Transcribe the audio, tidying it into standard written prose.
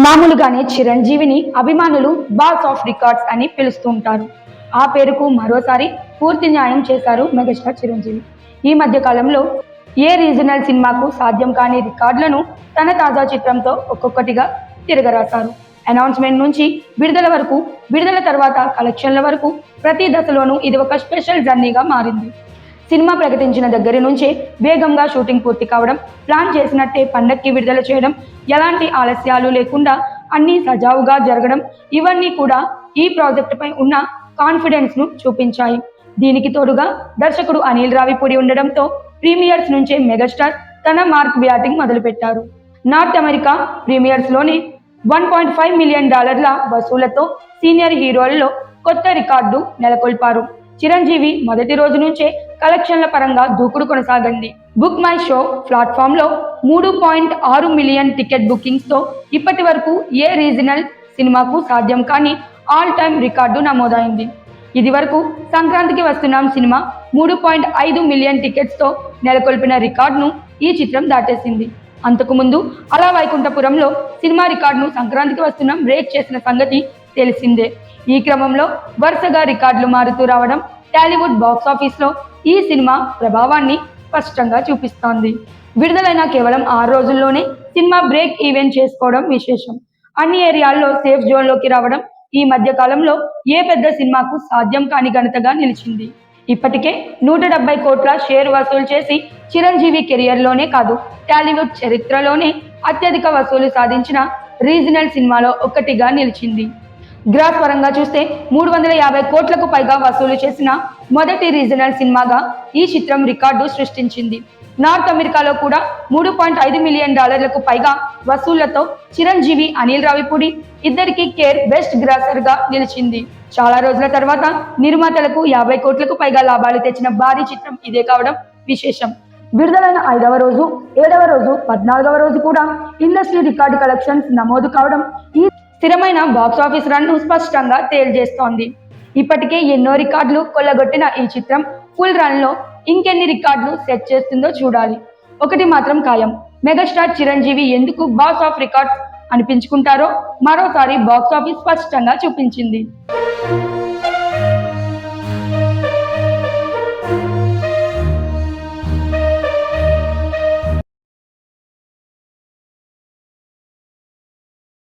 మామూలుగానే చిరంజీవిని అభిమానులు బాస్ ఆఫ్ రికార్డ్స్ అని పిలుస్తుంటారు. ఆ పేరుకు మరోసారి పూర్తి న్యాయం చేశారు మెగాస్టార్ చిరంజీవి. ఈ మధ్య కాలంలో ఏ రీజనల్ సినిమాకు సాధ్యం కాని రికార్డులను తన తాజా చిత్రంతో ఒక్కొక్కటిగా తిరగరాశారు. అనౌన్స్మెంట్ నుంచి విడుదల వరకు, విడుదల తర్వాత కలెక్షన్ల వరకు ప్రతి దశలోనూ ఇది ఒక స్పెషల్ జర్నీగా మారింది. సినిమా ప్రకటించిన దగ్గరి నుంచే వేగంగా షూటింగ్ పూర్తి కావడం, ప్లాన్ చేసినట్టే పండక్కి విడుదల చేయడం, ఎలాంటి ఆలస్యాలు లేకుండా అన్నీ సజావుగా జరగడం, ఇవన్నీ కూడా ఈ ప్రాజెక్టుపై ఉన్న కాన్ఫిడెన్స్ను చూపించాయి. దీనికి తోడుగా దర్శకుడు అనిల్ రావిపూడి ఉండడంతో ప్రీమియర్స్ నుంచే మెగాస్టార్ తన మార్క్ బ్యాటింగ్ మొదలుపెట్టారు. నార్త్ అమెరికా ప్రీమియర్స్లోనే $1.5 మిలియన్ వసూలతో సీనియర్ హీరోలలో కొత్త రికార్డు నెలకొల్పారు. చిరంజీవి మొదటి రోజు నుంచే కలెక్షన్ల పరంగా దూకుడు కొనసాగింది. బుక్ మై షో ప్లాట్ఫామ్లో 3.6 మిలియన్ టికెట్ బుకింగ్స్తో ఇప్పటి వరకు ఏ రీజనల్ సినిమాకు సాధ్యం కాని ఆల్ టైమ్ రికార్డు నమోదైంది. ఇది వరకు సంక్రాంతికి వస్తున్నాం సినిమా 3.5 మిలియన్ టికెట్స్తో నెలకొల్పిన రికార్డును ఈ చిత్రం దాటేసింది. అంతకుముందు అలా వైకుంఠపురంలో సినిమా రికార్డును సంక్రాంతికి వస్తున్నాం బ్రేక్ చేసిన సంగతి తెలిసిందే. ఈ క్రమంలో వరుసగా రికార్డులు మారుతూ రావడం టాలీవుడ్ బాక్సాఫీస్లో ఈ సినిమా ప్రభావాన్ని స్పష్టంగా చూపిస్తోంది. విడుదలైన కేవలం 6 రోజుల్లోనే సినిమా బ్రేక్ ఈవెన్ చేసుకోవడం విశేషం. అన్ని ఏరియాల్లో సేఫ్ జోన్లోకి రావడం ఈ మధ్య కాలంలో ఏ పెద్ద సినిమాకు సాధ్యం కాని ఘనతగా నిలిచింది. ఇప్పటికే 170 కోట్ల షేర్ వసూలు చేసి చిరంజీవి కెరియర్లోనే కాదు, టాలీవుడ్ చరిత్రలోనే అత్యధిక వసూలు సాధించిన రీజనల్ సినిమాలో ఒకటిగా నిలిచింది. గ్రాఫ్ పరంగా చూస్తే 350 కోట్లకు పైగా వసూలు చేసిన మొదటి రీజనల్ సినిమాగా ఈ చిత్రం రికార్డు సృష్టించింది. నార్త్ అమెరికాలో కూడా 3.5 మిలియన్ డాలర్లకు పైగా వసూళ్లతో చిరంజీవి, అనిల్ రావిపూడి ఇద్దరికి కేర్ బెస్ట్ గ్రాసర్గా నిలిచింది. చాలా రోజుల తర్వాత నిర్మాతలకు 50 కోట్లకు పైగా లాభాలు తెచ్చిన భారీ చిత్రం ఇదే కావడం విశేషం. విడుదలైన 5వ రోజు, 7వ రోజు, 14వ రోజు కూడా ఇండస్ట్రీ రికార్డు కలెక్షన్స్ నమోదు కావడం ఈ స్థిరమైన బాక్సాఫీస్ రన్ను స్పష్టంగా తేల్చేస్తోంది. ఇప్పటికే ఎన్నో రికార్డులు కొల్లగొట్టిన ఈ చిత్రం ఫుల్ రన్లో ఇంకెన్ని రికార్డులు సెట్ చేస్తుందో చూడాలి. ఒకటి మాత్రం ఖాయం, మెగాస్టార్ చిరంజీవి ఎందుకు బాస్ ఆఫ్ రికార్డ్స్ అనిపించుకుంటారో మరోసారి బాక్సాఫీస్ స్పష్టంగా చూపించింది.